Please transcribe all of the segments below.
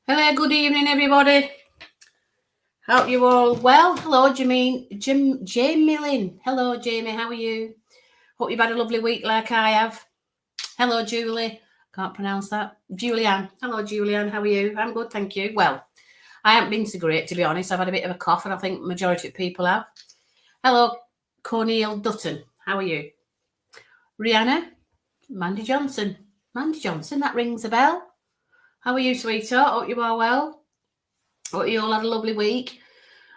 Hello, good evening, everybody. Hope you all well. Hello, Jamie Lynn. Hello, Jamie. How are you? Hope you've had a lovely week like I have. Hello, Julie. Can't pronounce that. Julianne. Hello, Julianne. How are you? I'm good, thank you. Well, I haven't been so great, to be honest. I've had a bit of a cough, and I think the majority of people have. Hello, Cornel Dutton. How are you? Rihanna. Mandy Johnson. Mandy Johnson, that rings a bell. How are you, sweetheart? Hope you are well. Hope you all had a lovely week.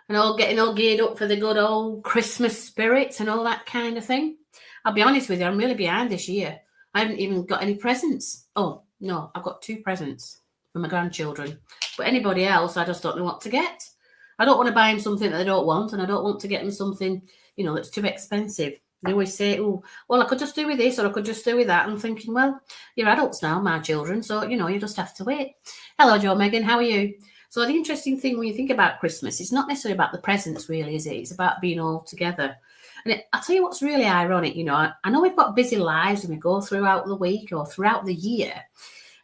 And all getting all geared up for the good old Christmas spirits and all that kind of thing. I'll be honest with you, I'm really behind this year. I haven't even got any presents. Oh, no, I've got 2 presents for my grandchildren. But anybody else, I just don't know what to get. I don't want to buy them something that they don't want, and I don't want to get them something, that's too expensive. They always say, oh, well, I could just do with this or I could just do with that. And I'm thinking, well, you're adults now, my children, so, you just have to wait. Hello, Jo Megan, how are you? So the interesting thing when you think about Christmas, it's not necessarily about the presents, really, is it? It's about being all together. And I'll tell you what's really ironic, I know we've got busy lives and we go throughout the week or throughout the year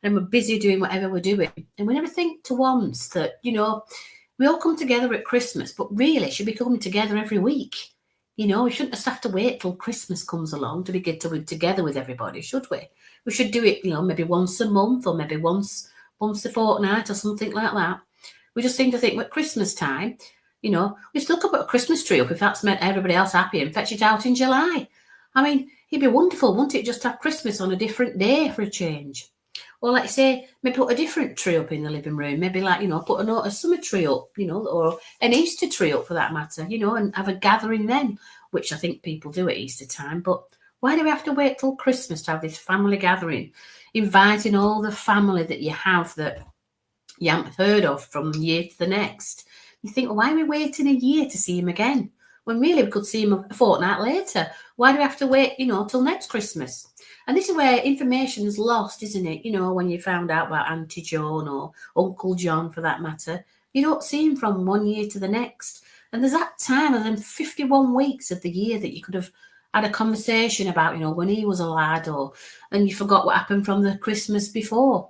and we're busy doing whatever we're doing. And we never think to once that, we all come together at Christmas, but really should be coming together every week. We shouldn't just have to wait till Christmas comes along to be together with everybody, should we? We should do it, maybe once a month or maybe once a fortnight or something like that. We just seem to think at Christmas time, we still could put a Christmas tree up if that's meant everybody else happy and fetch it out in July. I mean, it'd be wonderful, wouldn't it, just to have Christmas on a different day for a change? Or let's say, maybe put a different tree up in the living room. Maybe put a summer tree up, or an Easter tree up for that matter, and have a gathering then, which I think people do at Easter time. But why do we have to wait till Christmas to have this family gathering, inviting all the family that you have that you haven't heard of from year to the next? You think, well, why are we waiting a year to see him again? When really we could see him a fortnight later. Why do we have to wait, till next Christmas? And this is where information is lost, isn't it? When you found out about Auntie John or Uncle John for that matter, you don't see him from one year to the next. And there's that time of them 51 weeks of the year that you could have had a conversation about, when he was a lad and you forgot what happened from the Christmas before.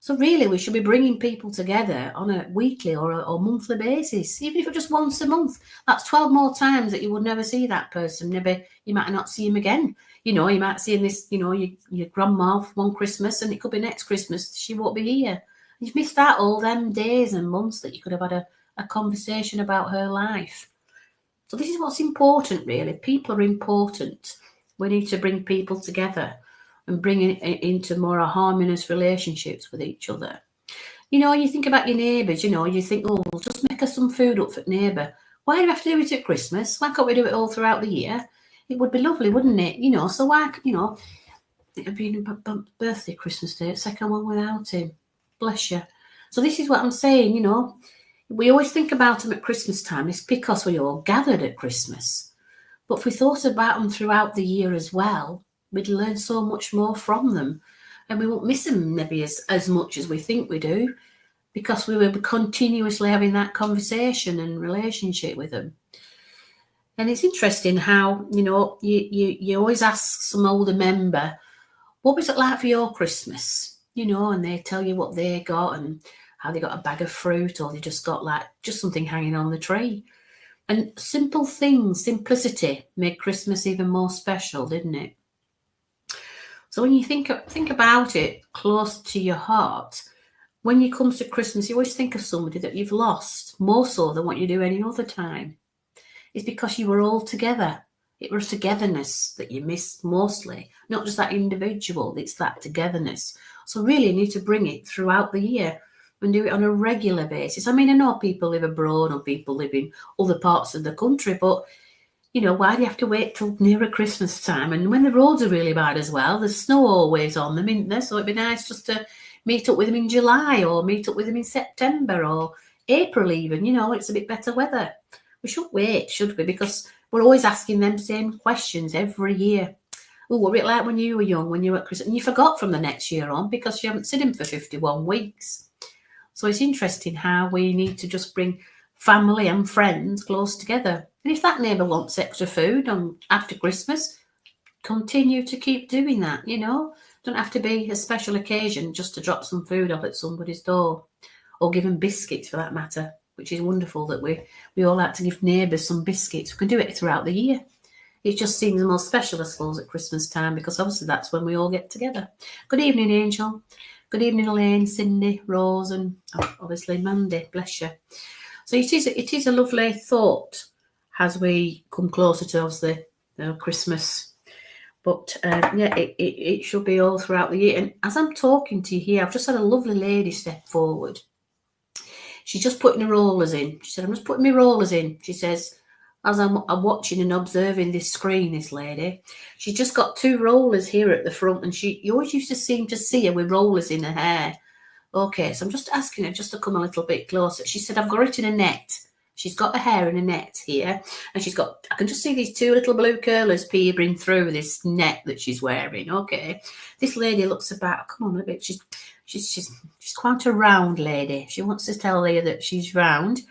So really, we should be bringing people together on a weekly or monthly basis, even if it's just once a month. That's 12 more times that you would never see that person. Maybe you might not see him again. You might see this, your grandma one Christmas, and it could be next Christmas she won't be here. You've missed out all them days and months that you could have had a conversation about her life. So this is what's important, really. People are important. We need to bring people together and bring it into more harmonious relationships with each other. You think about your neighbours, you think, oh, we'll just make us some food up for the neighbour. Why do we have to do it at Christmas? Why can't we do it all throughout the year? It would be lovely, wouldn't it? So why, it would be a birthday, Christmas Day, second one without him. Bless you. So this is what I'm saying, we always think about them at Christmas time. It's because we all gathered at Christmas. But if we thought about them throughout the year as well, we'd learn so much more from them, and we won't miss them maybe as much as we think we do, because we will be continuously having that conversation and relationship with them. And it's interesting how, you always ask some older member, what was it like for your Christmas? And they tell you what they got and how they got a bag of fruit, or they just got just something hanging on the tree. And simple things, simplicity, made Christmas even more special, didn't it? So when you think about it close to your heart, when you come to Christmas, you always think of somebody that you've lost, more so than what you do any other time. It's because you were all together. It was togetherness that you missed mostly, not just that individual, it's that togetherness. So really you need to bring it throughout the year and do it on a regular basis. I mean, I know people live abroad or people live in other parts of the country, but why do you have to wait till nearer Christmas time? And when the roads are really bad as well, there's snow always on them, isn't there? So it'd be nice just to meet up with them in July or meet up with them in September or April even, it's a bit better weather. We shouldn't wait, should we? Because we're always asking them same questions every year. Oh, what was it like when you were young, when you were at Christmas? And you forgot from the next year on because you haven't seen him for 51 weeks. So it's interesting how we need to just bring family and friends close together. And if that neighbour wants extra food after Christmas, continue to keep doing that, Don't have to be a special occasion just to drop some food off at somebody's door. or give them biscuits for that matter, which is wonderful that we all like to give neighbours some biscuits. We can do it throughout the year. It just seems more special, I suppose, at Christmas time, because obviously that's when we all get together. Good evening, Angel. Good evening, Elaine, Cindy, Rose, and obviously Mandy. Bless you. So it is a lovely thought as we come closer to, obviously, Christmas. But yeah, it should be all throughout the year. And as I'm talking to you here, I've just had a lovely lady step forward. She's just putting her rollers in. She said, I'm just putting my rollers in. She says, as I'm watching and observing this screen, this lady, she's just got 2 rollers here at the front, and you always used to seem to see her with rollers in her hair. Okay, so I'm just asking her just to come a little bit closer. She said, I've got it in a net. She's got her hair in a net here, and I can just see these 2 little blue curlers peering through this net that she's wearing. Okay, this lady looks about, come on a bit, she's quite a round lady. She wants to tell you that she's round.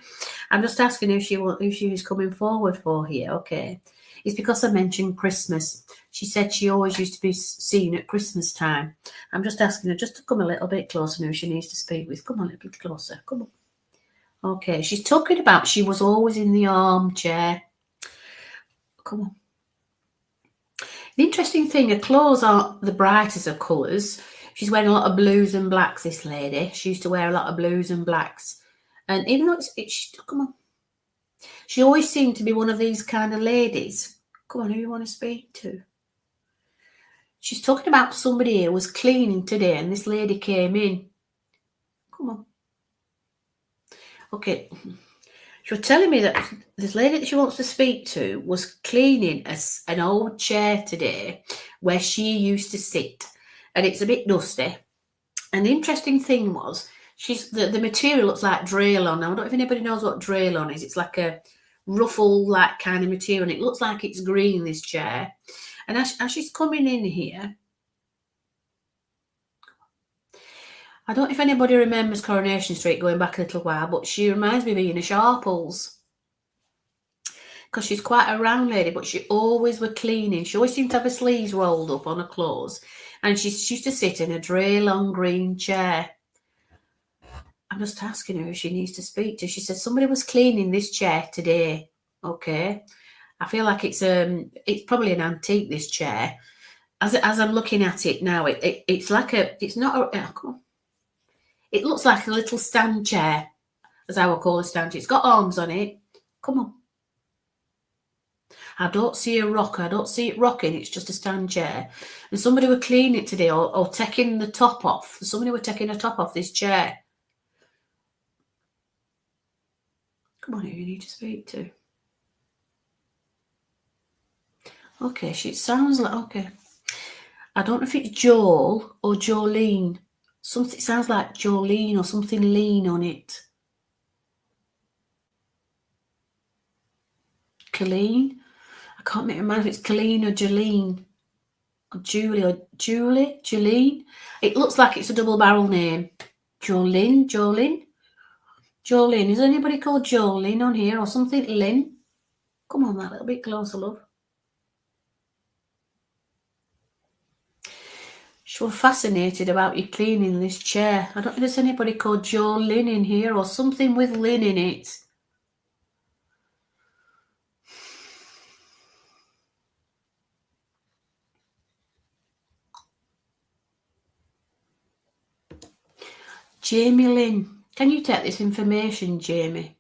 I'm just asking if she's coming forward for here. Okay, it's because I mentioned Christmas. She said she always used to be seen at Christmas time. I'm just asking her just to come a little bit closer, who she needs to speak with. Come on a little bit closer. Come on. Okay, she's talking about she was always in the armchair. Come on. The interesting thing, her clothes aren't the brightest of colours. She's wearing a lot of blues and blacks, this lady. She used to wear a lot of blues and blacks. And even though come on. She always seemed to be one of these kind of ladies. Come on, who you want to speak to? She's talking about somebody who was cleaning today, and this lady came in. Come on. Okay. She was telling me that this lady that she wants to speak to was cleaning an old chair today where she used to sit. And it's a bit dusty. And the interesting thing was, the material looks like Draylon. Now, I don't know if anybody knows what Draylon is. It's like a ruffle like kind of material, and it looks like it's green, this chair. And as she's coming in here, I don't know if anybody remembers Coronation Street going back a little while, but she reminds me of Ina Sharples, because she's quite a round lady, but she always were cleaning. She always seemed to have her sleeves rolled up on her clothes, and she used to sit in a Draylon green chair. I'm just asking her if she needs to speak to. She said somebody was cleaning this chair today. Okay, I feel like it's probably an antique, this chair. As I'm looking at it now, it's like it's not a. Come on. It looks like a little stand chair, as I would call a stand chair. It's got arms on it. Come on. I don't see a rocker. I don't see it rocking. It's just a stand chair. And somebody were cleaning it today, or taking the top off. Somebody were taking the top off this chair. Come on, who you need to speak to? Okay, it sounds like, okay. I don't know if it's Joel or Jolene. It sounds like Jolene or something lean on it. Colleen? I can't make my mind if it's Colleen or Jolene. Or Julie or Julie? Jolene? It looks like it's a double barrel name. Jolene? Jolene. Is anybody called Jolene on here or something? Lynn? Come on, that little bit closer, love. She was fascinated about you cleaning this chair. I don't know if there's anybody called Jolene in here or something with Lynn in it. Jamie Lynn. Can you take this information, Jamie?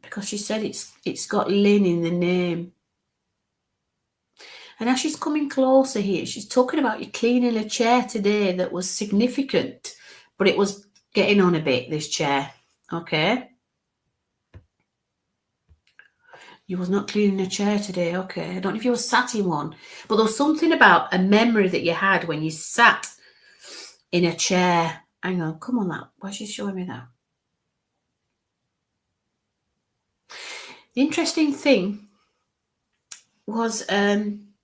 Because she said it's got Lynn in the name. And as she's coming closer here, she's talking about you cleaning a chair today that was significant, but it was getting on a bit, this chair. Okay. You was not cleaning a chair today. Okay. I don't know if you were sat in one, but there was something about a memory that you had when you sat in a chair. Hang on. Come on, that. Why is she showing me that? The interesting thing was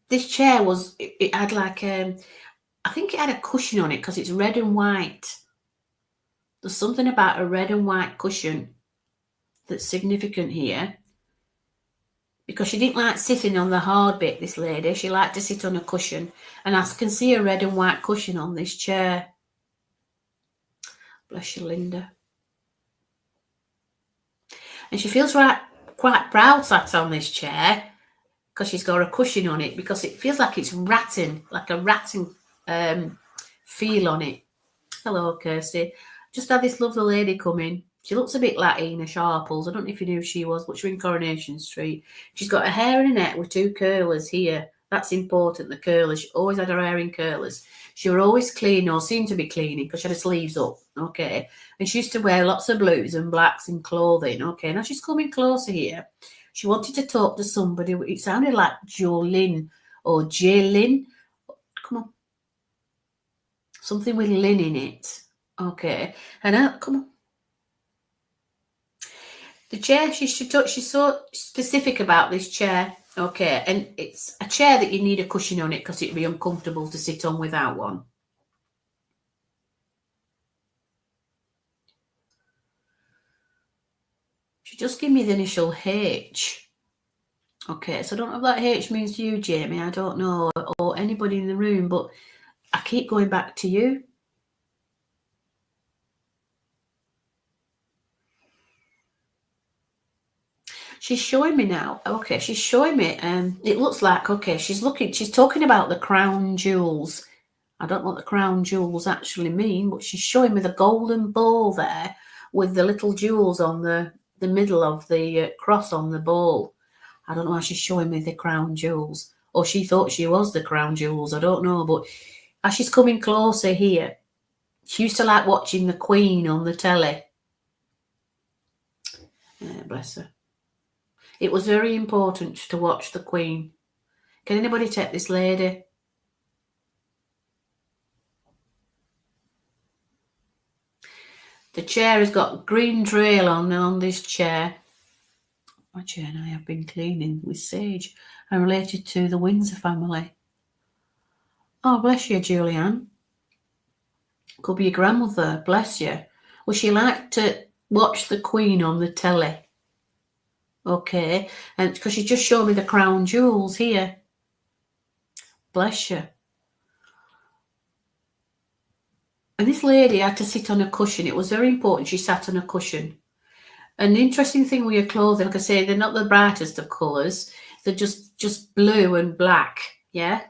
this chair was, it had like, I think it had a cushion on it because it's red and white. There's something about a red and white cushion that's significant here. Because she didn't like sitting on the hard bit, this lady. She liked to sit on a cushion. And I can see a red and white cushion on this chair. Bless you, Linda. And she feels quite proud sat on this chair because she's got a cushion on it, because it feels like it's ratting, like a ratting feel on it. Hello, Kirsty. Just had this lovely lady come in. She looks a bit like Ina Sharples. I don't know if you knew who she was, but she's in Coronation Street. She's got her hair in a net with 2 curlers here. That's important, the curlers. She always had her hair in curlers. She was always clean, or seemed to be cleaning, because she had her sleeves up, okay? And she used to wear lots of blues and blacks and clothing, okay? Now she's coming closer here. She wanted to talk to somebody. It sounded like Jolyn or Jaylin. Come on. Something with Lynn in it, okay? And come on. The chair, she's so specific about this chair, okay? And it's a chair that you need a cushion on it because it'd be uncomfortable to sit on without one. She just gave me the initial H. Okay, so I don't know what that H means to you, Jamie. I don't know, or anybody in the room, but I keep going back to you. She's showing me now. Okay, she's showing me. It looks like, okay, she's talking about the crown jewels. I don't know what the crown jewels actually mean, but she's showing me the golden bowl there with the little jewels on the middle of the cross on the bowl. I don't know why she's showing me the crown jewels. Or she thought she was the crown jewels. I don't know. But as she's coming closer here, she used to like watching the Queen on the telly. Bless her. It was very important to watch the Queen. Can anybody take this lady? The chair has got green trail on this chair. My chair and I have been cleaning with sage. I'm related to the Windsor family. Oh, bless you, Julianne. Could be your grandmother. Bless you. Well, she liked to watch the Queen on the telly. Okay, and because she just showed me the crown jewels here. Bless you. And this lady had to sit on a cushion. It was very important she sat on a cushion. And the interesting thing with your clothing, like I say, they're not the brightest of colours. They're just blue and black, yeah?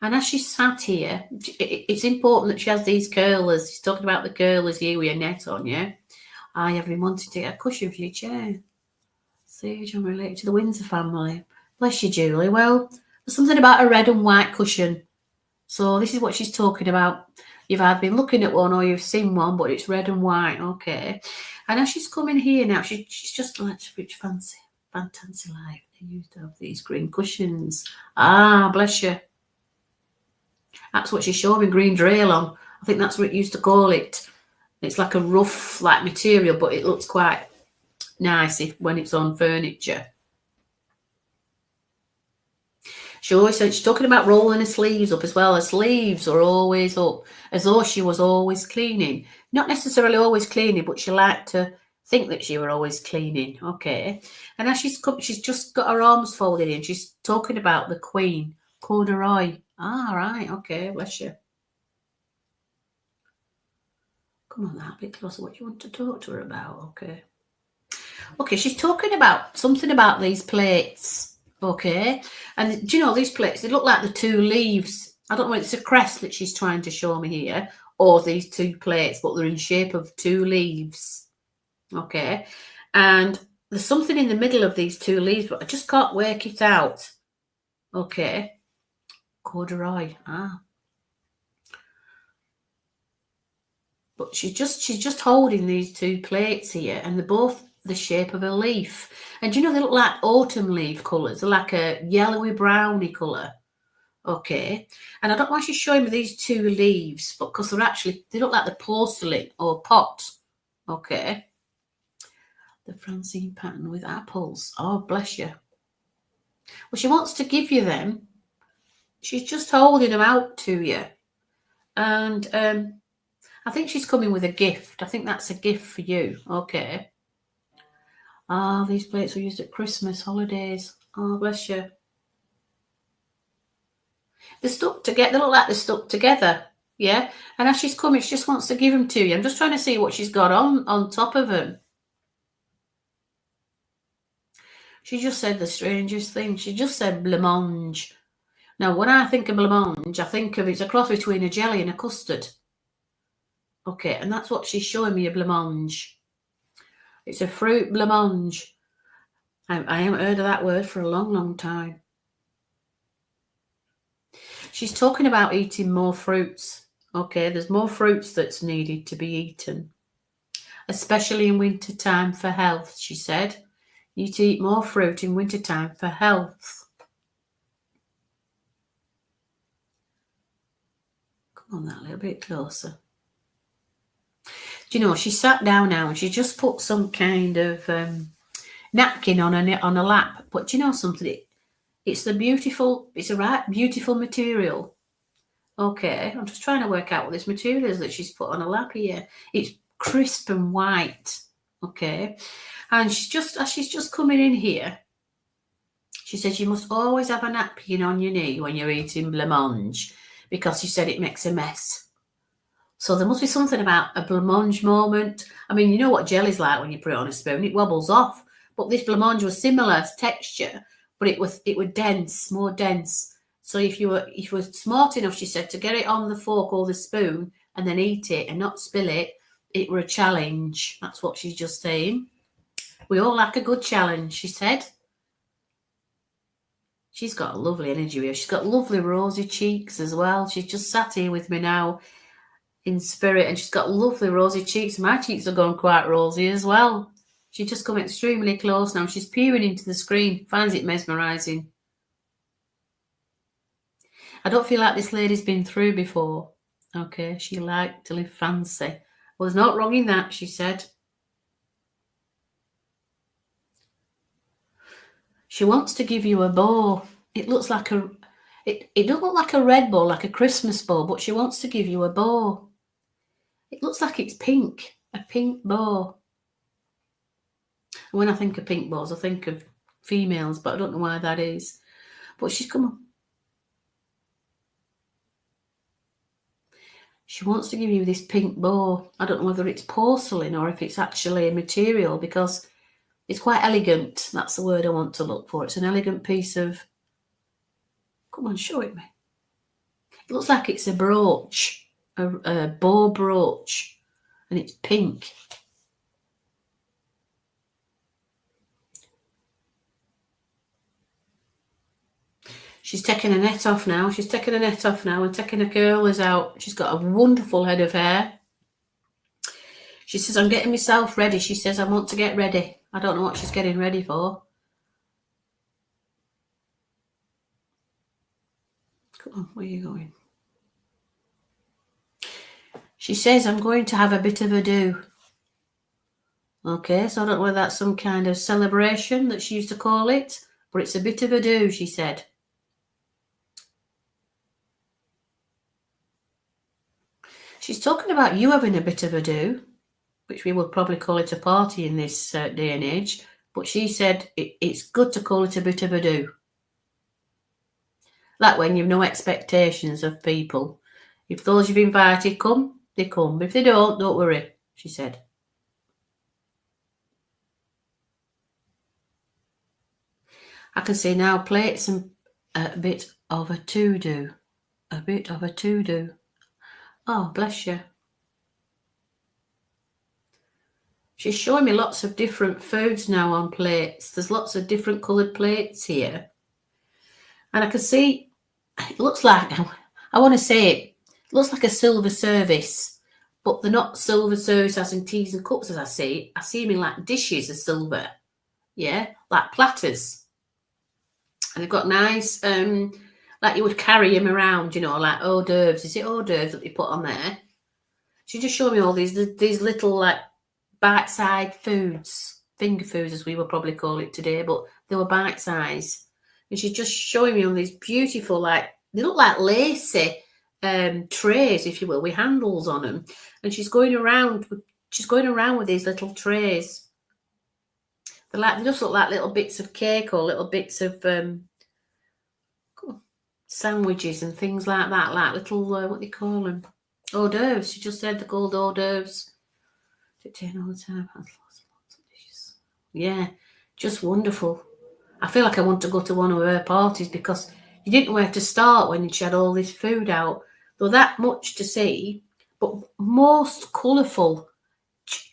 And as she sat here, it's important that she has these curlers. She's talking about the curlers here with your net on, yeah? I have been wanting to get a cushion for your chair. Sage, I'm related to the Windsor family. Bless you, Julie. Well, there's something about a red and white cushion. So this is what she's talking about. You've either been looking at one or you've seen one, but it's red and white, okay? And as she's coming here now, she's just like rich fancy life. They used to have these green cushions. Ah, bless you. That's what she's showing me, green trail on. I think that's what it used to call it. It's like a rough like material, but it looks quite nice when it's on furniture. She always said she's talking about rolling her sleeves up as well. Her sleeves are always up, as though she was always cleaning. Not necessarily always cleaning, but she liked to think that she were always cleaning. Okay. And as she's just got her arms folded in. She's talking about the Queen, corduroy. Ah, right. Okay. Bless you. Come on, that a bit closer. What do you want to talk to her about? Okay. Okay, she's talking about something about these plates. Okay. And do you know these plates? They look like the 2 leaves. I don't know if it's a crest that she's trying to show me here, or these 2 plates, but they're in shape of 2 leaves. Okay. And there's something in the middle of these 2 leaves, but I just can't work it out. Okay. Corduroy. Ah. But she's just holding these 2 plates here, and they're both the shape of a leaf. And you know, they look like autumn leaf colours. They're like a yellowy browny colour. Okay. And I don't know why she's showing me these 2 leaves, but because they look like the porcelain or pot. Okay. The Francine pattern with apples. Oh, bless you. Well, she wants to give you them. She's just holding them out to you. And I think she's coming with a gift. I think that's a gift for you. Okay. Ah, these plates were used at Christmas holidays. Oh, bless you. They're stuck together. They look like they're stuck together. Yeah, and as she's coming, she just wants to give them to you. I'm just trying to see what she's got on top of them. She just said the strangest thing. She just said blancmange. Now, when I think of blancmange, I think of it's a cross between a jelly and a custard. Okay, and that's what she's showing me, a blancmange. It's a fruit blancmange. I haven't heard of that word for a long, long time. She's talking about eating more fruits. Okay, there's more fruits that's needed to be eaten, especially in winter time for health, she said. You need to eat more fruit in winter time for health. Come on, that a little bit closer. Do you know, she sat down now and she just put some kind of napkin on a lap. But do you know something? It's a right beautiful material. Okay, I'm just trying to work out what this material is that she's put on her lap here. It's crisp and white. Okay, and as she's just coming in here, she says you must always have a napkin on your knee when you're eating blancmange, because she said it makes a mess. So there must be something about a blancmange moment. I mean, you know what jelly's like when you put it on a spoon, it wobbles off. But this blancmange was similar texture, but it was dense, more dense. So if you were smart enough, she said, to get it on the fork or the spoon and then eat it and not spill it, it were a challenge. That's what she's just saying. We all like a good challenge, she said. She's got a lovely energy here. She's got lovely rosy cheeks as well. She's just sat here with me now in spirit, and she's got lovely rosy cheeks. My cheeks are going quite rosy as well. She's just come extremely close now. She's peering into the screen, finds it mesmerising. I don't feel like this lady's been through before. Okay, she liked to live fancy. Well, there's not wrong in that, she said. She wants to give you a bow. It looks like it doesn't look like a red bow, like a Christmas bow, but she wants to give you a bow. It looks like it's pink, a pink bow. And when I think of pink bows, I think of females, but I don't know why that is. But she's come on. She wants to give you this pink bow. I don't know whether it's porcelain or if it's actually a material, because it's quite elegant. That's the word I want to look for. It's an elegant piece of... Come on, show it me. It looks like it's a brooch, a bow brooch, and it's pink. She's taking her net off now. She's taking her net off now and taking her curlers out. She's got a wonderful head of hair. She says, I'm getting myself ready. She says, I want to get ready. I don't know what she's getting ready for. Come on, where are you going? She says, I'm going to have a bit of a do. Okay, so I don't know whether that's some kind of celebration that she used to call it, but it's a bit of a do, she said. She's talking about you having a bit of a do, which we would probably call it a party in this day and age, but she said it's good to call it a bit of a do. Like when you've no expectations of people. If those you've invited come, they come. If they don't worry, she said. I can see now plates and a bit of a to-do. A bit of a to-do. Oh, bless you. She's showing me lots of different foods now on plates. There's lots of different coloured plates here. And I can see, it looks like, I want to say it looks like a silver service, but they're not silver service as in teas and cups as I see. I see them in like dishes of silver. Yeah, like platters. And they've got nice, like you would carry them around, you know, like hors d'oeuvres. Is it hors d'oeuvres that they put on there? She just showed me all these little like bite-sized foods, finger foods as we would probably call it today, but they were bite-sized. And she's just showing me all these beautiful, like, they look like lacy trays, if you will, with handles on them. And she's going around with these little trays. They just look like little bits of cake or little bits of sandwiches and things like that, like little, what do you call them? Hors d'oeuvres. She just said the called hors d'oeuvres. All the time. Yeah, just wonderful. I feel like I want to go to one of her parties because you didn't know where to start when she had all this food out. There was that much to see, but most colourful.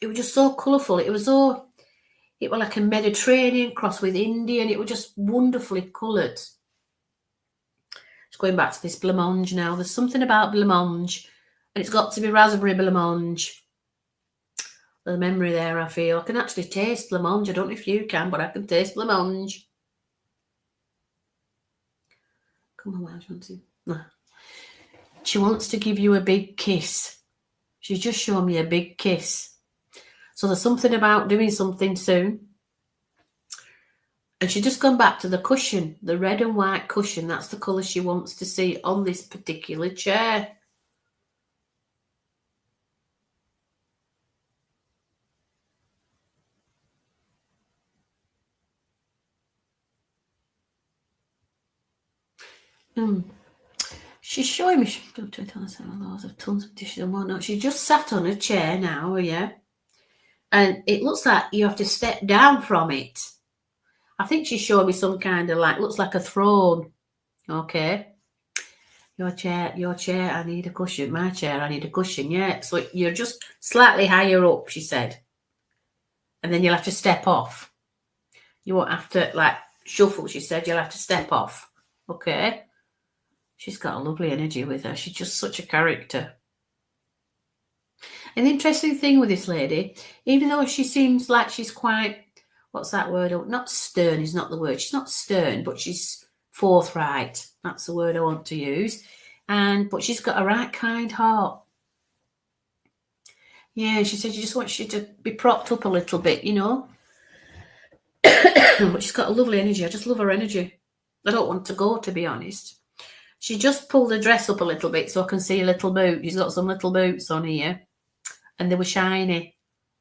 It was just so colourful. It was like a Mediterranean cross with Indian. It was just wonderfully coloured. It's going back to this blancmange now. There's something about blancmange, and it's got to be raspberry blancmange. The memory there, I feel. I can actually taste blancmange. I don't know if you can, but I can taste blancmange. Come on, why do you want to? No. She wants to give you a big kiss. She's just shown me a big kiss. So there's something about doing something soon. And she's just gone back to the cushion, the red and white cushion. That's the colour she wants to see on this particular chair. She's showing me loads of tons of dishes and whatnot. She just sat on a chair now, yeah. And it looks like you have to step down from it. I think she's showing me some kind of looks like a throne. Okay. Your chair, I need a cushion. My chair, I need a cushion. Yeah. So you're just slightly higher up, she said. And then you'll have to step off. You won't have to shuffle, she said. You'll have to step off. Okay. She's got a lovely energy with her. She's just such a character. An interesting thing with this lady, even though she seems like she's quite, what's that word? Not stern is not the word. She's not stern, but she's forthright. That's the word I want to use. But she's got a right kind heart. Yeah, she said she just wants you to be propped up a little bit, you know. But she's got a lovely energy. I just love her energy. I don't want to go, to be honest. She just pulled the dress up a little bit so I can see a little boot. She's got some little boots on here. And they were shiny.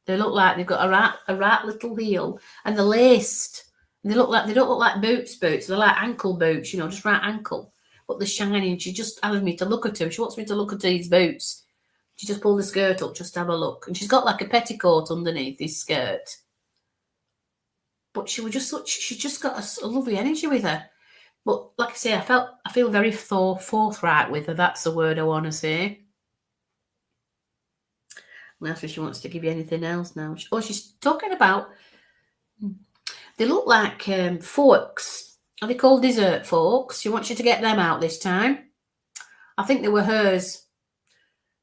They look like they've got a right little heel. And they're laced. And they don't look like boots. They're like ankle boots, you know, just right ankle. But they're shiny. And she just asked me to look at them. She wants me to look at these boots. She just pulled the skirt up just to have a look. And she's got like a petticoat underneath this skirt. But she just got a lovely energy with her. But like I say, I feel very forthright with her. That's the word I want to say. That's if she wants to give you anything else now. She's talking about, they look like forks. Are they called dessert forks? She wants you to get them out this time. I think they were hers.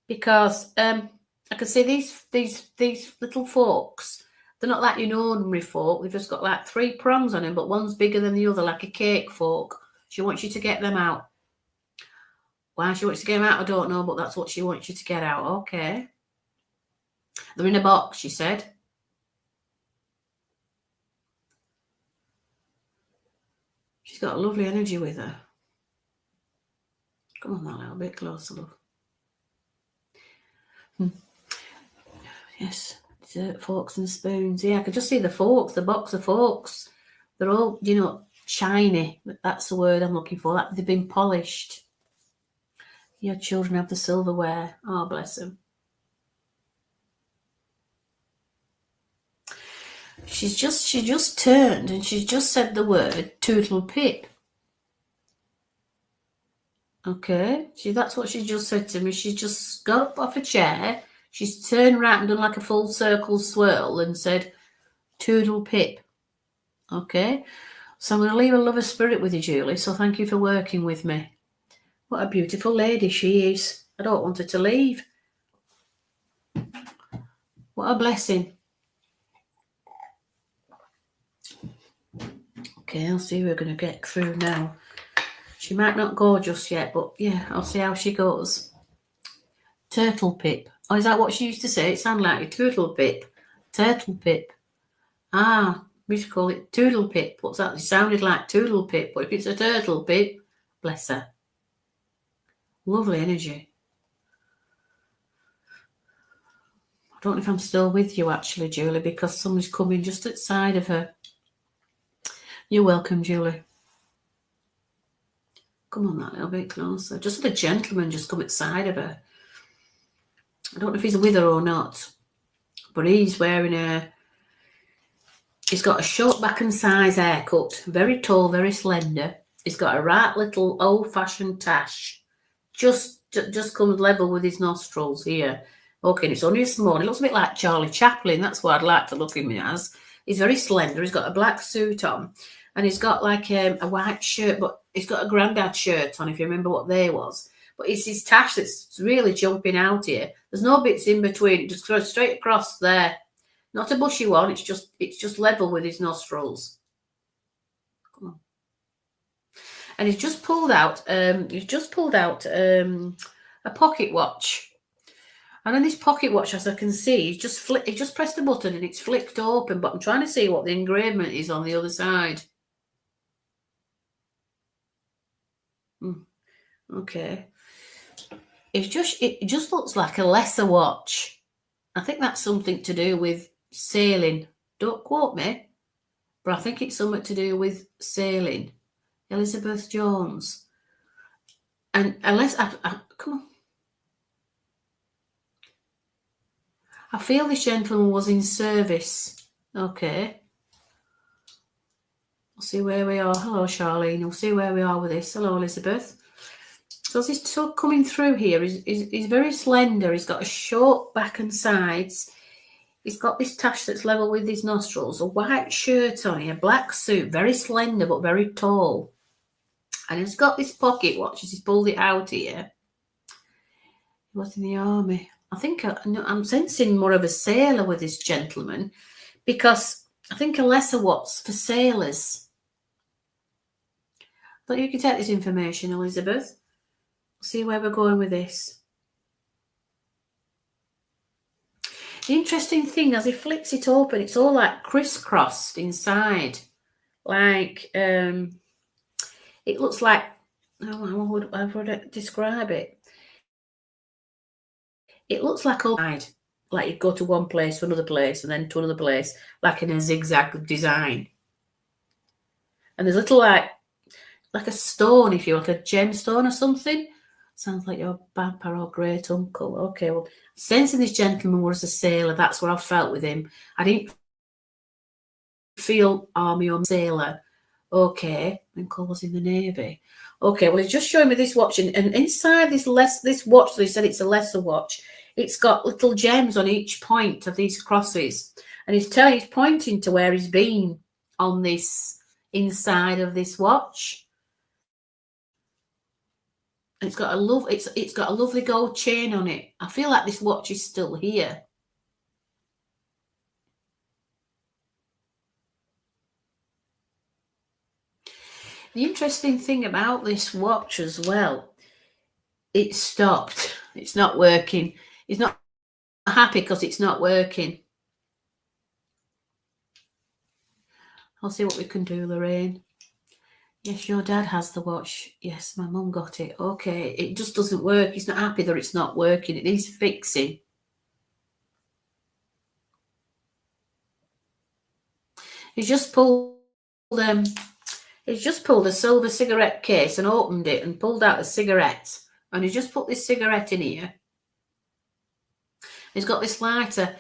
Because I can see these little forks. They're not like your ordinary fork. They've just got like 3 prongs on them, but one's bigger than the other, like a cake fork. She wants you to get them out. Why she wants to get them out, I don't know, but that's what she wants you to get out. Okay. They're in a box, she said. She's got a lovely energy with her. Come on, that little bit closer, love. Yes, dessert forks and spoons. Yeah, I could just see the forks, the box of forks. They're all, you know, shiny. That's the word I'm looking for. They've been polished. Your children have the silverware. Oh, bless them. She just turned and she just said the word toodle pip. Okay, that's what she just said to me. She just got up off a chair. She's turned around and done like a full circle swirl and said toodle pip. Okay, so I'm going to leave a lover spirit with you, Julie. So thank you for working with me. What a beautiful lady she is. I don't want her to leave. What a blessing. Okay, I'll see who we're going to get through now. She might not go just yet, but yeah, I'll see how she goes. Turtle pip. Oh, is that what she used to say? It sounded like a turtle pip. Turtle pip. Ah, we used to call it toodle pip. What's that? It sounded like toodle pip, but if it's a turtle pip, bless her. Lovely energy. I don't know if I'm still with you, actually, Julie, because someone's coming just outside of her. You're welcome, Julie. Come on, that little bit closer. Just had a gentleman just come outside of her. I don't know if he's with her or not, but he's wearing he's got a short back and size haircut, very tall, very slender. He's got a right little old-fashioned tash, just comes level with his nostrils here. Okay, and it's only a small. It looks a bit like Charlie Chaplin. That's what I'd like to look him as. He's very slender. He's got a black suit on, and he's got like a white shirt, but he's got a grandad shirt on, if you remember what they was. But it's his tash that's really jumping out here. There's no bits in between. It just goes straight across there. Not a bushy one. It's just level with his nostrils. Come on. And he's just pulled out. A pocket watch. And on this pocket watch, as I can see, he just pressed a button and it's flicked open. But I'm trying to see what the engravement is on the other side. Okay. It just looks like a lesser watch. I think that's something to do with sailing. Don't quote me, but I think it's something to do with sailing. Elizabeth Jones. And unless come on. I feel this gentleman was in service. Okay. We'll see where we are. Hello, Charlene. We'll see where we are with this. Hello, Elizabeth. So as he's coming through here, he's very slender. He's got a short back and sides. He's got this tash that's level with his nostrils, a white shirt on, a black suit, very slender but very tall. And he's got this pocket watch as he's pulled it out here. He was in the army. I think I'm sensing more of a sailor with this gentleman, because I think a lesser watch for sailors. But you can take this information, Elizabeth. See where we're going with this. The interesting thing, as he flicks it open, it's all like crisscrossed inside. Like, it looks like, how would I describe it? It looks like you go to one place to another place and then to another place, like in a zigzag design. And there's little like a stone, if you like, a gemstone or something. Sounds like your grandpa or great uncle. Okay, well, sensing this gentleman was a sailor, that's what I felt with him. I didn't feel army or sailor. Okay, uncle was in the navy. Okay, well, he's just showing me this watch, and inside this watch, they said it's a lesser watch. It's got little gems on each point of these crosses, and he's pointing to where he's been on this inside of this watch. And it's got a lovely gold chain on it. I feel like this watch is still here. The interesting thing about this watch as well, it stopped. It's not working. He's not happy because it's not working. I'll see what we can do, Lorraine. Yes, your dad has the watch. Yes, my mum got it. Okay, it just doesn't work. He's not happy that it's not working. It needs fixing. He's just pulled a silver cigarette case and opened it and pulled out a cigarette. And he's just put this cigarette in here. He's got this lighter.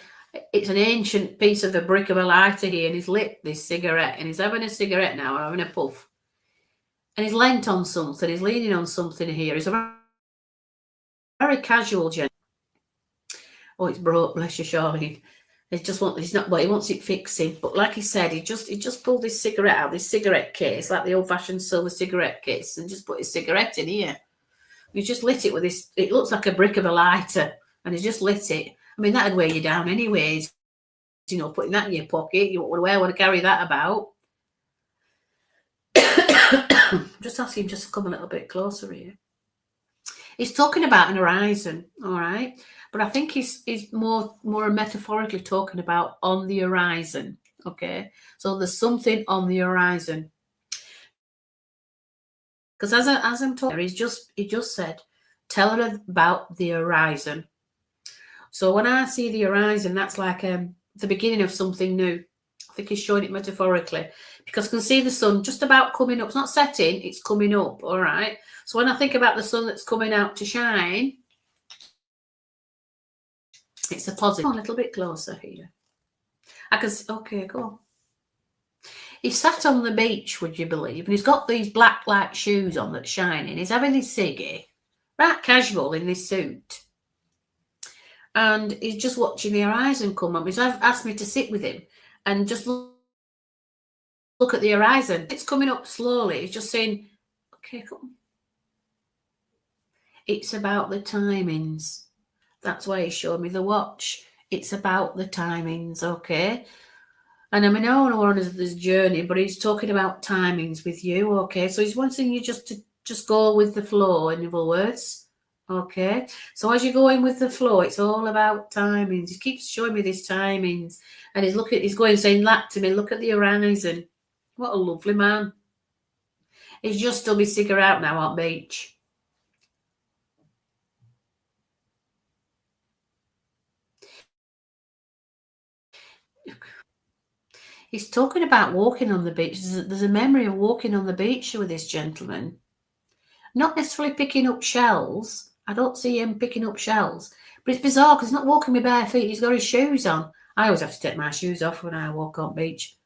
It's an ancient piece of a brick of a lighter here, and he's lit this cigarette, and he's having a cigarette now, having a puff. And he's leant on something. He's leaning on something here. He's a very casual gentleman. Oh, it's broke, bless you, Charlene. He wants it fixing. But like he said, he just pulled this cigarette out, this cigarette case, like the old-fashioned silver cigarette case, and just put his cigarette in here. He just lit it with this. It looks like a brick of a lighter, and he just lit it. I mean, that'd weigh you down anyways. You know, putting that in your pocket, you wouldn't want to carry that about. Just ask him just to come a little bit closer here. He's talking about an horizon, all right? But I think he's more metaphorically talking about on the horizon, okay? So there's something on the horizon. Because as I'm talking, he just said, tell her about the horizon. So when I see the horizon, that's like the beginning of something new. I think he's showing it metaphorically, because I can see the sun just about coming up. It's not setting, it's coming up, all right? So when I think about the sun that's coming out to shine, It's a positive. Come on, a little bit closer here. I can see, okay, go on. He sat on the beach, would you believe, and he's got these black light shoes on that's shining. He's having his ciggy, right casual in this suit. And he's just watching the horizon come up. He's asked me to sit with him and just look at the horizon. It's coming up slowly. He's just saying, okay, come. It's about the timings. That's why he showed me the watch. It's about the timings, okay? And I mean, I don't want this journey, but he's talking about timings with you, okay? So he's wanting you just to go with the flow, in other words, okay? So as you're going with the flow, it's all about timings. He keeps showing me these timings, and he's going saying that to me. Look at the horizon. What a lovely man. He's just done his cigarette out now on beach. He's talking about walking on the beach. There's a memory of walking on the beach with this gentleman. Not necessarily picking up shells. I don't see him picking up shells. But it's bizarre because he's not walking with bare feet. He's got his shoes on. I always have to take my shoes off when I walk on beach.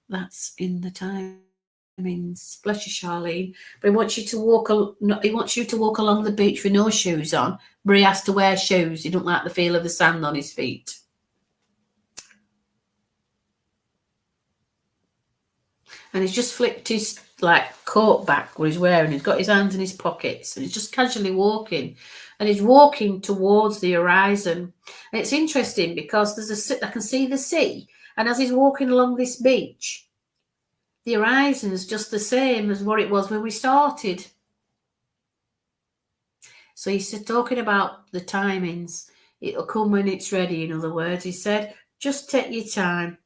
That's in the timings. Bless you, Charlene. But he wants you to walk along the beach with no shoes on. But he has to wear shoes. He don't like the feel of the sand on his feet. And he's just flipped his coat back where he's wearing. He's got his hands in his pockets and he's just casually walking. And he's walking towards the horizon. And it's interesting because I can see the sea. And as he's walking along this beach, the horizon is just the same as what it was when we started. So he's talking about the timings. It'll come when it's ready, in other words. He said, just take your time.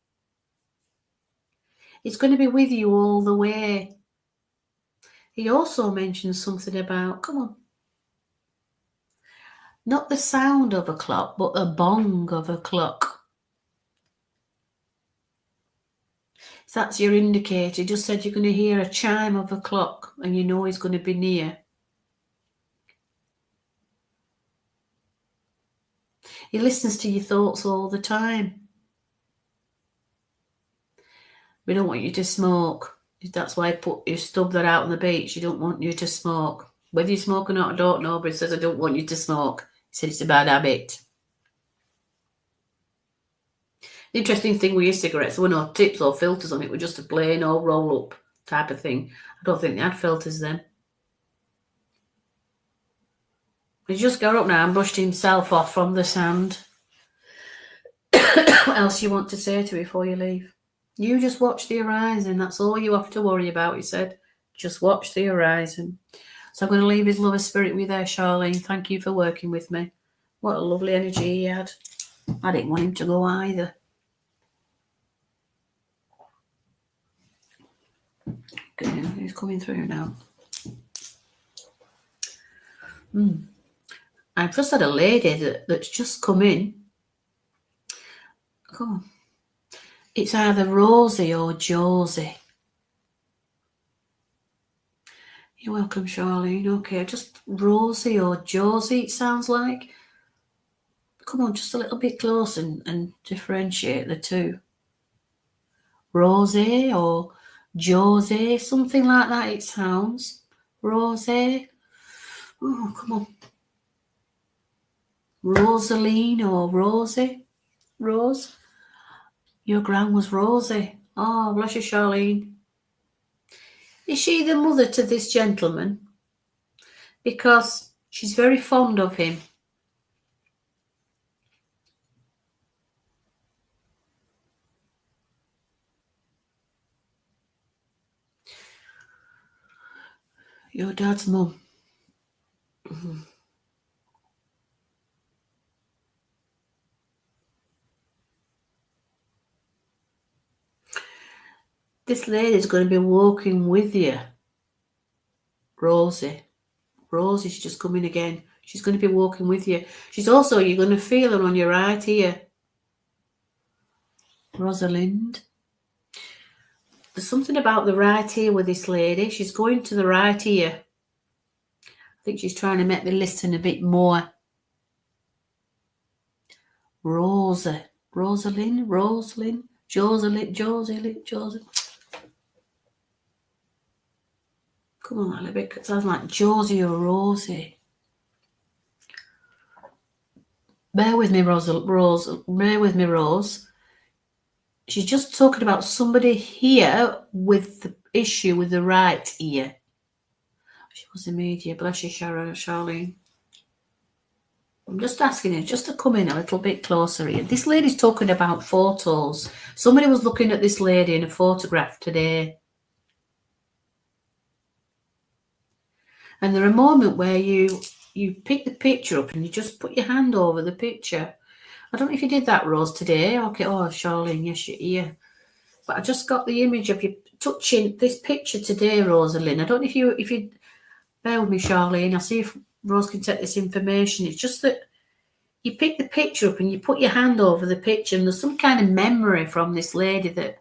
It's going to be with you all the way. He also mentioned something about, come on, not the sound of a clock, but the bong of a clock. So that's your indicator. He just said you're going to hear a chime of a clock and you know he's going to be near. He listens to your thoughts all the time. We don't want you to smoke. That's why you stub that out on the beach. You don't want you to smoke. Whether you smoke or not, I don't know, but he says, I don't want you to smoke. He said it's a bad habit. The interesting thing with your cigarettes, there were no tips or filters on it. It was just a plain old roll-up type of thing. I don't think they had filters then. He's just got up now and brushed himself off from the sand. What else you want to say to me before you leave? You just watch the horizon. That's all you have to worry about, he said. Just watch the horizon. So I'm going to leave his love of spirit with you there, Charlene. Thank you for working with me. What a lovely energy he had. I didn't want him to go either. Okay, he's coming through now. I've just had a lady that's just come in. Come on. It's either Rosie or Josie. You're welcome, Charlene. Okay, just Rosie or Josie, it sounds like. Come on, just a little bit close and differentiate the two. Rosie or Josie, something like that it sounds. Rosie. Oh, come on. Rosaline or Rosie. Rose. Your gran was Rosie. Oh, bless you, Charlene. Is she the mother to this gentleman? Because she's very fond of him. Your dad's mum. This lady's going to be walking with you. Rosie. Rosie's just coming again. She's going to be walking with you. You're going to feel her on your right ear. Rosalind. There's something about the right ear with this lady. She's going to the right ear. I think she's trying to make me listen a bit more. Rosalind. Come on, a little bit. It sounds like Josie or Rosie. Bear with me, Rose. Bear with me, Rose. She's just talking about somebody here with the issue with the right ear. She was in media. Bless you, Charlene. I'm just asking her just to come in a little bit closer here. This lady's talking about photos. Somebody was looking at this lady in a photograph today. And there are moments where you pick the picture up and you just put your hand over the picture. I don't know if you did that, Rose, today. Okay, oh, Charlene, yes, you're here. But I just got the image of you touching this picture today, Rosalind. I don't know if you bear with me, Charlene. I'll see if Rose can take this information. It's just that you pick the picture up and you put your hand over the picture, and there's some kind of memory from this lady that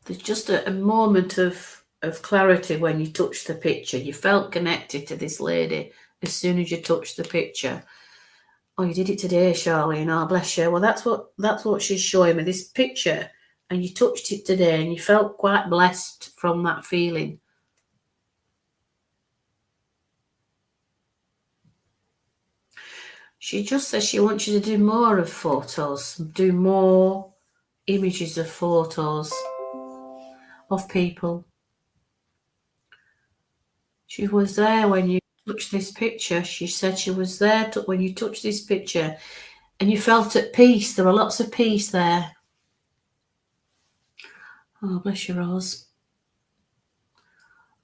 there's just a moment of clarity when you touch the picture. You felt connected to this lady as soon as you touched the picture. Oh, you did it today, Charlene. Oh, bless you. Well, that's what she's showing me, this picture. And you touched it today and you felt quite blessed from that feeling. She just says she wants you to do more of photos, do more images of photos of people. She was there when you touched this picture. She said she was there when you touched this picture and you felt at peace. There were lots of peace there. Oh, bless you, Rose.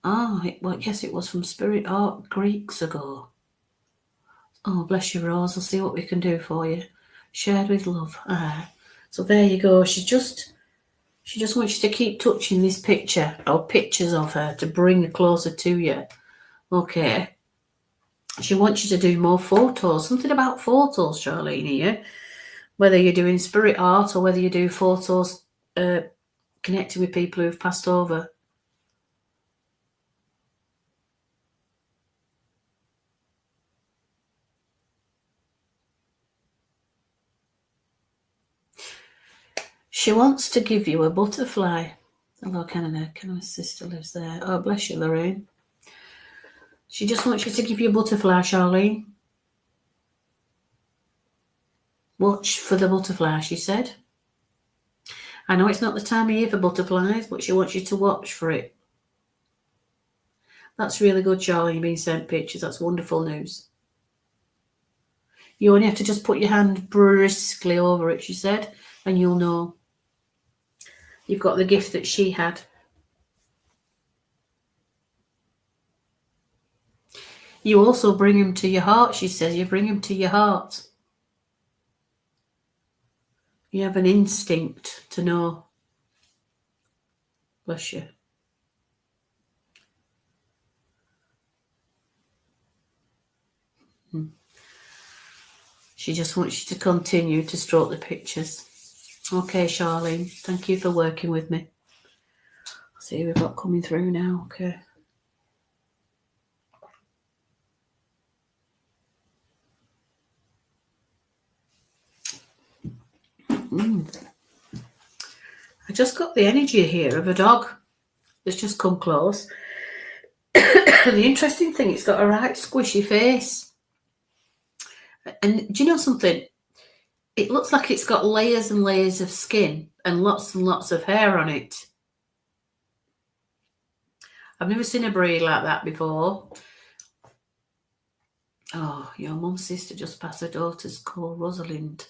Oh, yes, it was from Spirit Art Greeks ago. Oh, bless you, Rose. I'll see what we can do for you. Shared with love. So there you go. She just wants you to keep touching this picture or pictures of her to bring her closer to you. Okay. She wants you to do more photos. Something about photos, Charlene, here. Whether you're doing spirit art or whether you do photos connecting with people who've passed over. She wants to give you a butterfly. Hello, Canada. Canada's sister lives there. Oh, bless you, Lorraine. She just wants you to give you a butterfly, Charlene. Watch for the butterfly, she said. I know it's not the time of year for butterflies, but she wants you to watch for it. That's really good, Charlene. You've been sent pictures. That's wonderful news. You only have to just put your hand briskly over it, she said, and you'll know. You've got the gift that she had. You also bring him to your heart, she says. You bring him to your heart. You have an instinct to know. Bless you. She just wants you to continue to stroke the pictures. Okay, Charlene. Thank you for working with me. I'll see we've got coming through now. Okay. I just got the energy here of a dog that's just come close. The interesting thing, it's got a right squishy face. And do you know something? It looks like it's got layers and layers of skin and lots of hair on it. I've never seen a breed like that before. Oh, your mum's sister just passed her daughter's called Rosalind.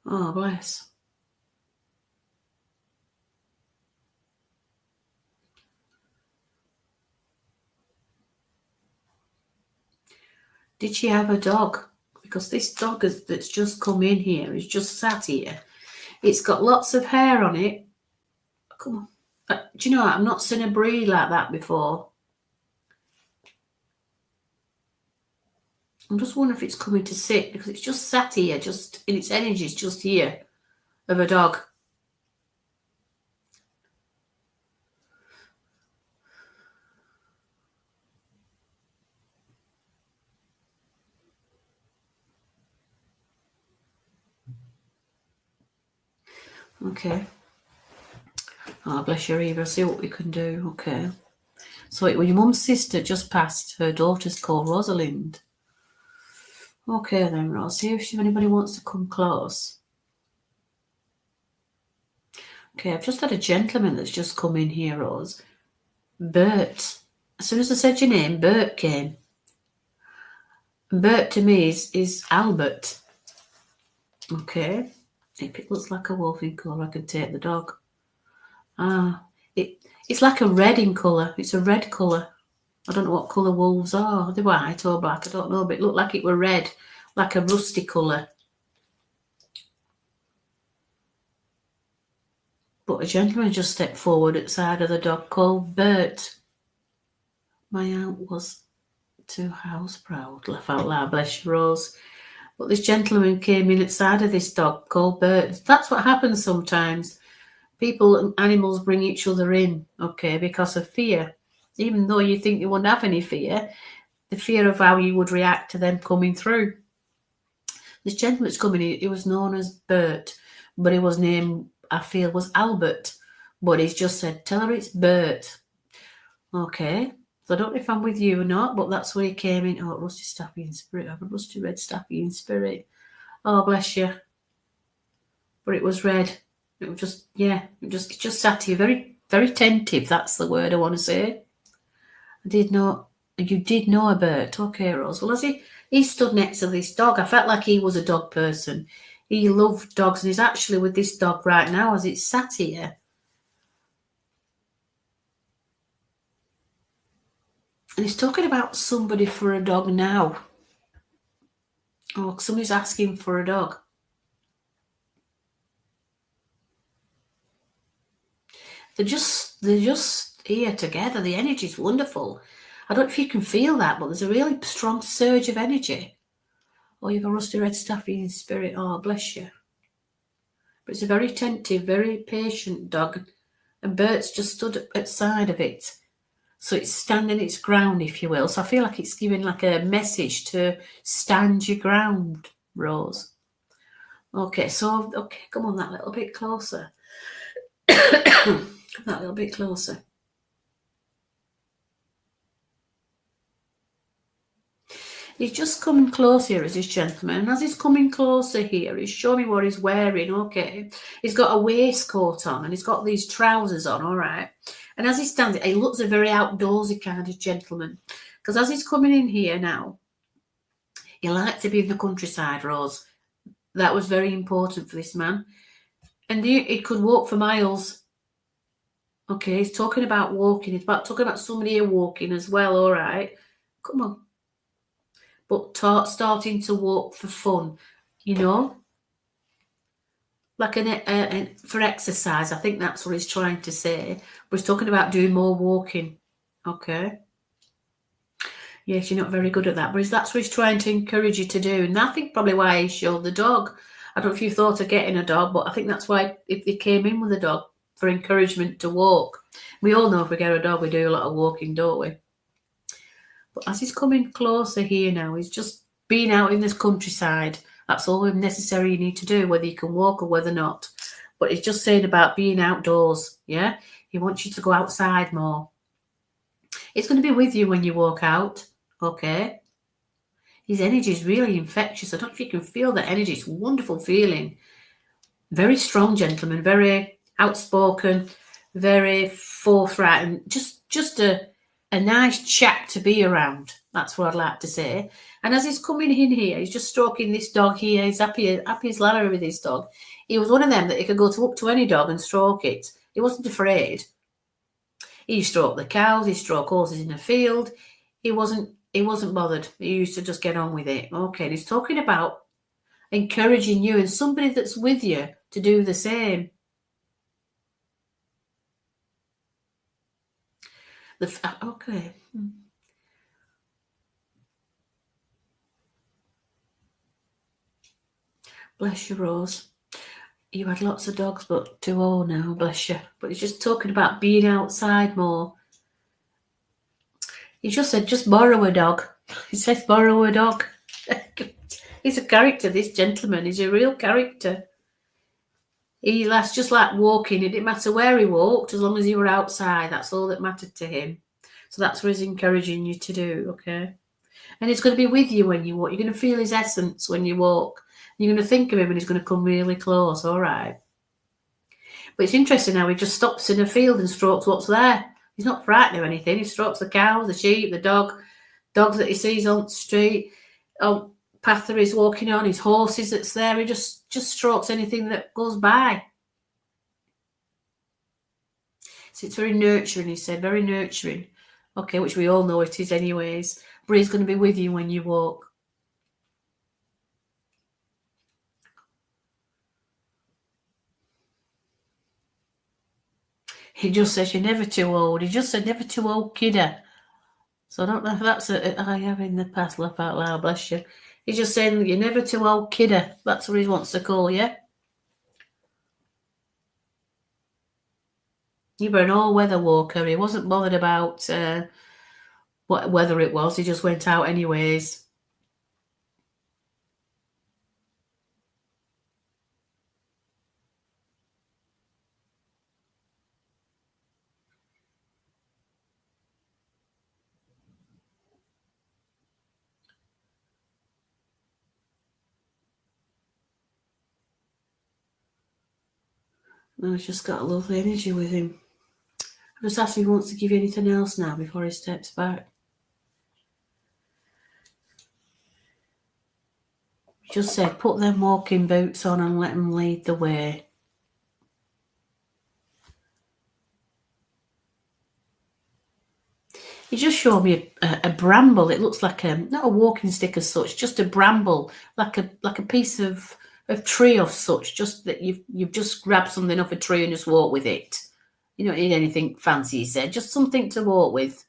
Oh, bless. Did she have a dog? Because this dog that's just come in here is just sat here. It's got lots of hair on it. Come on. Do you know what? I've not seen a breed like that before. I'm just wondering if it's coming to sit because it's just sat here, just in its energy, it's just here of a dog. Okay. Oh, bless your Eva. See what we can do. Okay. So it was your mum's sister just passed. Her daughter's called Rosalind. Okay then, Rose. See if anybody wants to come close. Okay, I've just had a gentleman that's just come in here, Rose. Bert. As soon as I said your name, Bert came. Bert to me is Albert. Okay. If it looks like a wolf in colour, I can take the dog. It's like a red in colour. It's a red colour. I don't know what colour wolves are. Are they white or black? I don't know, but it looked like it were red, like a rusty colour. But a gentleman just stepped forward at the side of the dog called Bert. My aunt was too house proud. Laugh out loud, bless you, Rose. But this gentleman came in at the side of this dog called Bert. That's what happens sometimes. People and animals bring each other in, okay, because of fear. Even though you think you wouldn't have any fear, the fear of how you would react to them coming through. This gentleman's coming in, he was known as Bert, but his name, I feel, was Albert. But he's just said, tell her it's Bert. Okay. So I don't know if I'm with you or not, but that's where he came in. Oh, rusty staffy in spirit. I have a rusty red staffy in spirit. Oh, bless you. But it was red. It was just, yeah, it just sat here very, very attentive. That's the word I want to say. You did know a Bert. Okay, Rose. Well, as he stood next to this dog, I felt like he was a dog person. He loved dogs, and he's actually with this dog right now as it's sat here. And he's talking about somebody for a dog now. Oh, somebody's asking for a dog. They're just here together. The energy's wonderful. I don't know if you can feel that, but there's a really strong surge of energy. Oh, you've a rusty red staffy in spirit. Oh, bless you. But it's a very attentive, very patient dog. And Bert's just stood at the side of it. So it's standing its ground, if you will. So I feel like it's giving like a message to stand your ground, Rose. Okay, come on that little bit closer. That little bit closer. He's just coming close here as this gentleman. And as he's coming closer here, he's showing me what he's wearing. Okay. He's got a waistcoat on and he's got these trousers on, all right. And as he stands, he looks a very outdoorsy kind of gentleman. Because as he's coming in here now, he liked to be in the countryside, Rose. That was very important for this man. And he could walk for miles. Okay, he's talking about walking. He's talking about somebody here walking as well, all right. Come on. But starting to walk for fun, you know, like for exercise. I think that's what he's trying to say. But he's talking about doing more walking. Okay. Yes, you're not very good at that, but that's what he's trying to encourage you to do. And I think probably why he showed the dog. I don't know if you thought of getting a dog, but I think that's why he came in with a dog, for encouragement to walk. We all know if we get a dog, we do a lot of walking, don't we? But as he's coming closer here now, he's just being out in this countryside. That's all necessary you need to do, whether you can walk or whether not. But he's just saying about being outdoors, yeah? He wants you to go outside more. It's going to be with you when you walk out, okay? His energy is really infectious. I don't know if you can feel that energy. It's a wonderful feeling. Very strong gentleman, very outspoken, very forthright, and just a nice chap to be around. That's what I'd like to say. And as he's coming in here, he's just stroking this dog here. He's happy as Larry with his dog. He was one of them that he could go up to any dog and stroke it. He wasn't afraid. He stroked the cows. He stroked horses in the field. He wasn't bothered. He used to just get on with it. Okay, and he's talking about encouraging you and somebody that's with you to do the same. Okay. Bless you, Rose. You had lots of dogs, but 2 all now, bless you. But he's just talking about being outside more. He just said, just borrow a dog. He says, borrow a dog. He's a character, this gentleman. He's a real character. That's just like walking. It didn't matter where he walked, as long as you were outside. That's all that mattered to him. So that's what he's encouraging you to do, okay? And he's going to be with you when you walk. You're going to feel his essence when you walk. You're going to think of him and he's going to come really close, all right? But it's interesting how he just stops in a field and strokes what's there. He's not frightened of anything. He strokes the cows, the sheep, the dogs that he sees on the street, on path that he's walking on, his horses that's there. He just strokes anything that goes by. So it's very nurturing, he said, very nurturing. Okay, which we all know it is anyways. But he's going to be with you when you walk. He just says you're never too old. He just said never too old, kidder. So I don't know if that's I have in the past, laugh out loud, bless you. He's just saying you're never too old, kidder. That's what he wants to call you. You were an all-weather walker. He wasn't bothered about what weather it was. He just went out anyways. No, he's just got a lovely energy with him. I just asked if he wants to give you anything else now before he steps back. He just said, put them walking boots on and let them lead the way. He just showed me a bramble. It looks like not a walking stick as such, just a bramble, like a piece of tree or such. Just that you've just grabbed something off a tree and just walk with it. You don't need anything fancy, he said. Just something to walk with.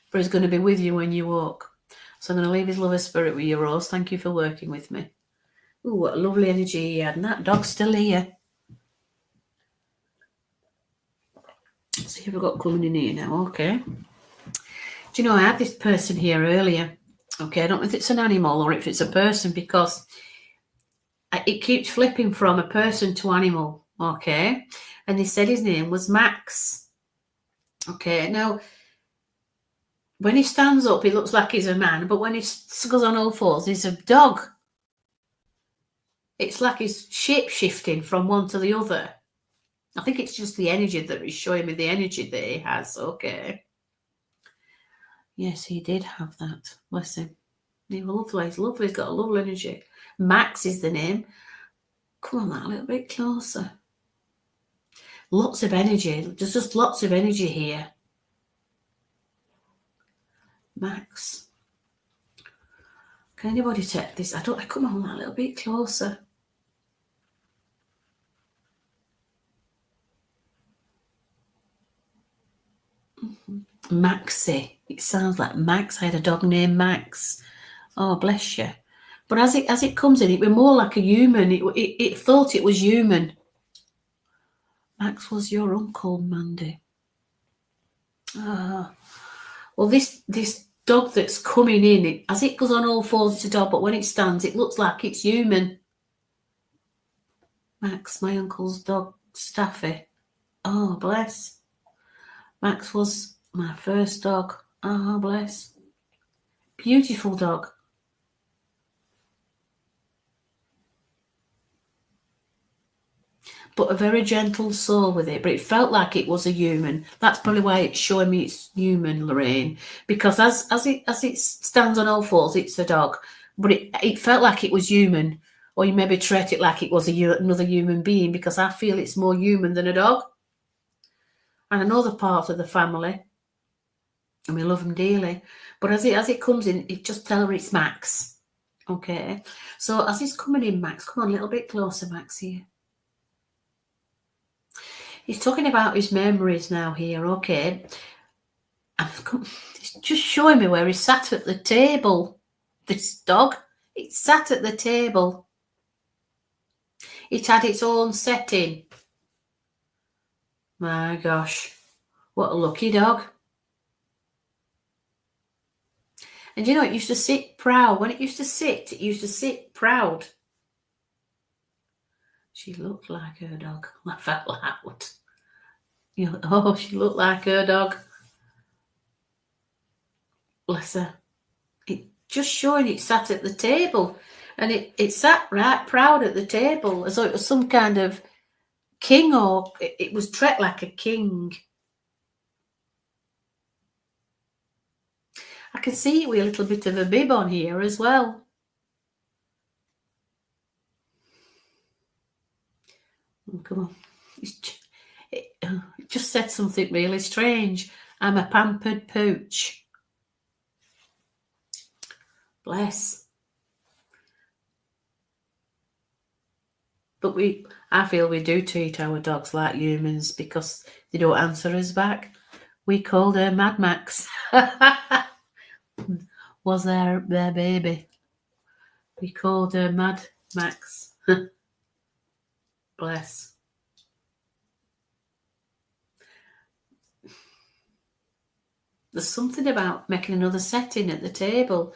But he's going to be with you when you walk. So I'm going to leave his love and spirit with you, Rose. Thank you for working with me. Ooh, what a lovely energy he had. And that dog's still here. Let's see who I've got coming in here now. Okay. Do you know, I had this person here earlier. Okay, I don't know if it's an animal or if it's a person because it keeps flipping from a person to animal. Okay. And they said his name was Max. Okay. Now, when he stands up, he looks like he's a man, but when he goes on all fours, he's a dog. It's like he's shape-shifting from one to the other. I think it's just the energy that he's showing me, the energy that he has. Okay. Yes, he did have that. Bless him. He was lovely. He's lovely. He's got a lovely energy. Max is the name. Come on, that a little bit closer. Lots of energy. There's just lots of energy here. Max. Can anybody take this? Come on, that a little bit closer. Maxie. It sounds like Max. I had a dog named Max. Oh, bless you. But as it comes in, it was more like a human. It thought it was human. Max was your uncle, Mandy. Well, this dog that's coming in, as it goes on all fours, it's a dog, but when it stands, it looks like it's human. Max, my uncle's dog, Staffy. Oh, bless. Max was my first dog. Oh, bless. Beautiful dog. But a very gentle soul with it. But it felt like it was a human. That's probably why it's showing me it's human, Lorraine. Because as it stands on all fours, it's a dog. But it felt like it was human. Or you maybe treat it like it was another human being, because I feel it's more human than a dog. And another part of the family, and we love them dearly. But as it comes in, it just tell her it's Max. Okay. So as he's coming in, Max, come on, a little bit closer, Max, here. He's talking about his memories now here, okay. He's just showing me where he sat at the table. This dog, it sat at the table. It had its own setting. My gosh, what a lucky dog. And you know, it used to sit proud. When it used to sit proud. She looked like her dog. Laugh out loud. Oh, she looked like her dog. Bless her. It just showing it sat at the table. And it sat right proud at the table as though it was some kind of king, or it was treated like a king. I can see it with a little bit of a bib on here as well. Oh, come on. It just said something really strange. I'm a pampered pooch. Bless. But I feel we do treat our dogs like humans because they don't answer us back. We called her Mad Max. Was their baby. We called her Mad Max. Bless. There's something about making another setting at the table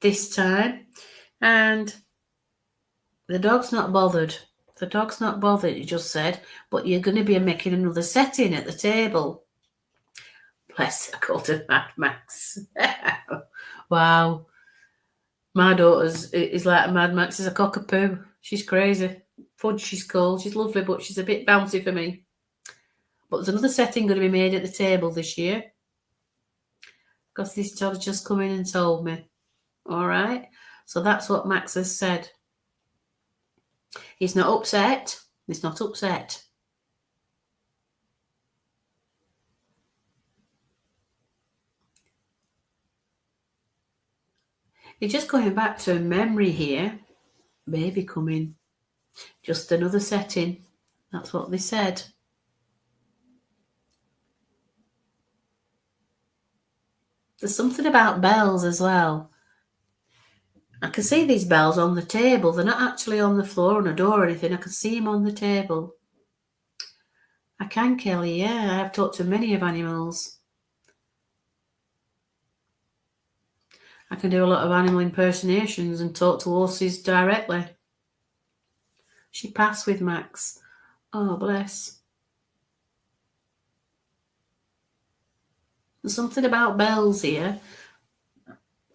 this time. And the dog's not bothered. The dog's not bothered, you just said. But you're going to be making another setting at the table. Bless, I called her Mad Max. Wow. My daughter's is like a Mad Max is a cockapoo. She's crazy. Fudge, she's called. She's lovely, but she's a bit bouncy for me. But there's another setting going to be made at the table this year. Because this child just come in and told me. All right? So that's what Max has said. He's not upset. He's not upset. You're just going back to a memory here. Baby coming. Just another setting. That's what they said. There's something about bells as well. I can see these bells on the table. They're not actually on the floor on a door or anything. I can see them on the table. I can, Kelly, yeah. I have talked to many of animals. I can do a lot of animal impersonations and talk to horses directly. She passed with Max. Oh, bless. There's something about bells here.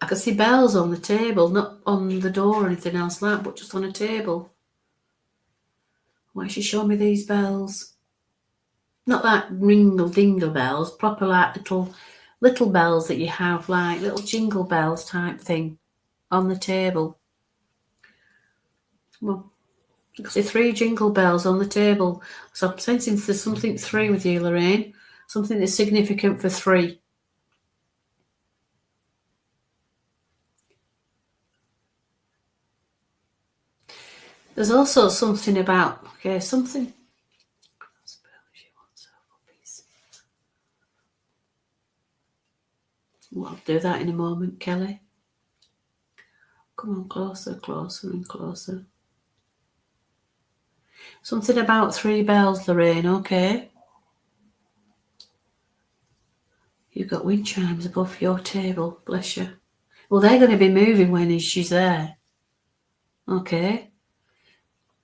I can see bells on the table, not on the door or anything else like that, but just on a table. Why is she showing me these bells? Not like ringle-dingle bells, proper like little bells that you have, like little jingle bells type thing on the table. Well, I can see 3 jingle bells on the table. So I'm sensing there's something 3 with you, Lorraine. Something that's significant for 3. There's also something about, something. Well, I'll do that in a moment, Kelly. Come on, closer, closer and closer. Something about 3 bells, Lorraine, okay? You've got wind chimes above your table, bless you. Well, they're going to be moving when she's there. Okay.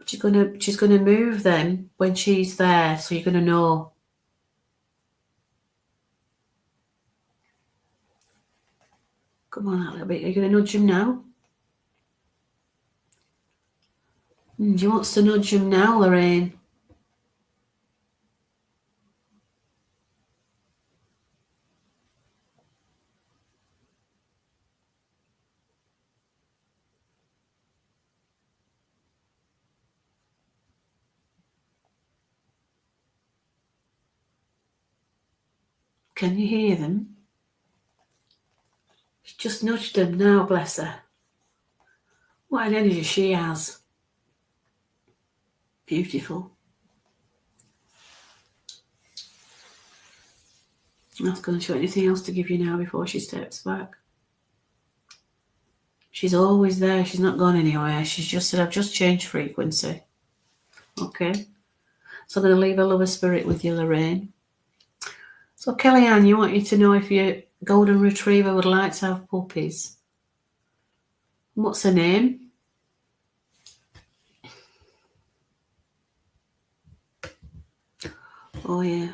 She's going to move them when she's there, so you're going to know. Come on, that little bit. Are you going to nudge him now? Do you want to nudge him now, Lorraine? Can you hear them? She just nudged them now, bless her. What an energy she has. Beautiful. I'm not going to show anything else to give you now before she steps back. She's always there. She's not gone anywhere. She's just said, I've just changed frequency. Okay. So I'm going to leave a lover spirit with you, Lorraine. So Kellyanne, you want you to know if your golden retriever would like to have puppies. What's her name? Oh, yeah.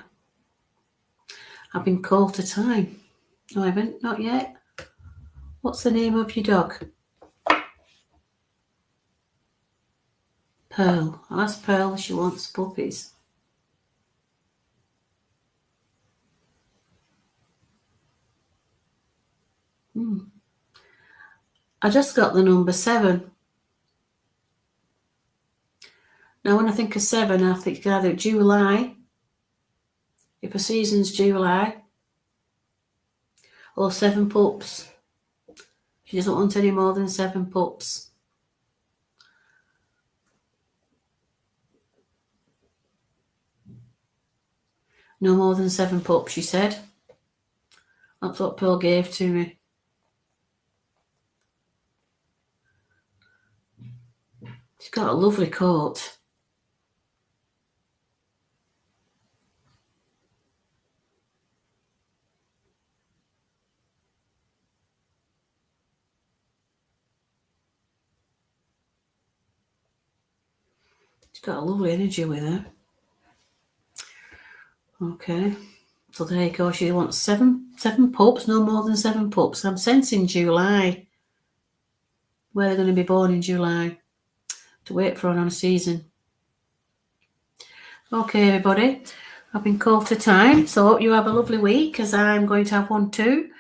I've been called to time. No, I haven't. Not yet. What's the name of your dog? Pearl. I'll ask Pearl if she wants puppies. I just got the number 7. Now, when I think of 7, I think either July, if a season's July, or 7 pups. She doesn't want any more than 7 pups. No more than 7 pups, she said. That's what Pearl gave to me. She's got a lovely coat. She's got a lovely energy with her. Okay. So there you go. She wants 7 pups, no more than 7 pups. I'm sensing July. Where they're going to be born in July. To wait for on a season. Okay, everybody. I've been called to time. So I hope you have a lovely week, as I'm going to have one too.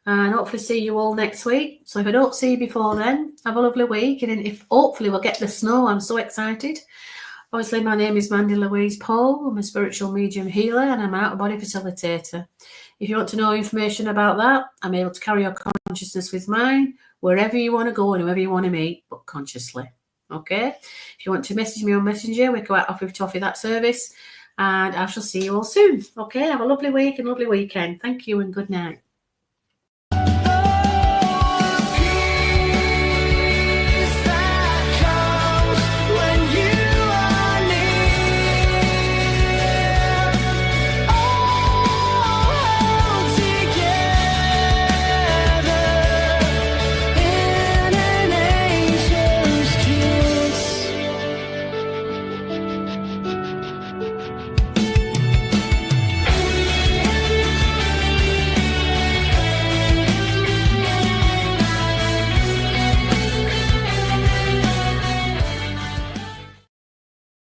And hopefully see you all next week. So if I don't see you before then, have a lovely week. And if hopefully we'll get the snow. I'm so excited. Obviously, my name is Mandy Louise Paul. I'm a spiritual medium healer and I'm an out-of-body facilitator. If you want to know information about that, I'm able to carry your consciousness with mine, wherever you want to go and whoever you want to meet, but consciously. Okay? If you want to message me on Messenger, we're quite happy to offer that service. And I shall see you all soon. Okay? Have a lovely week and lovely weekend. Thank you and good night.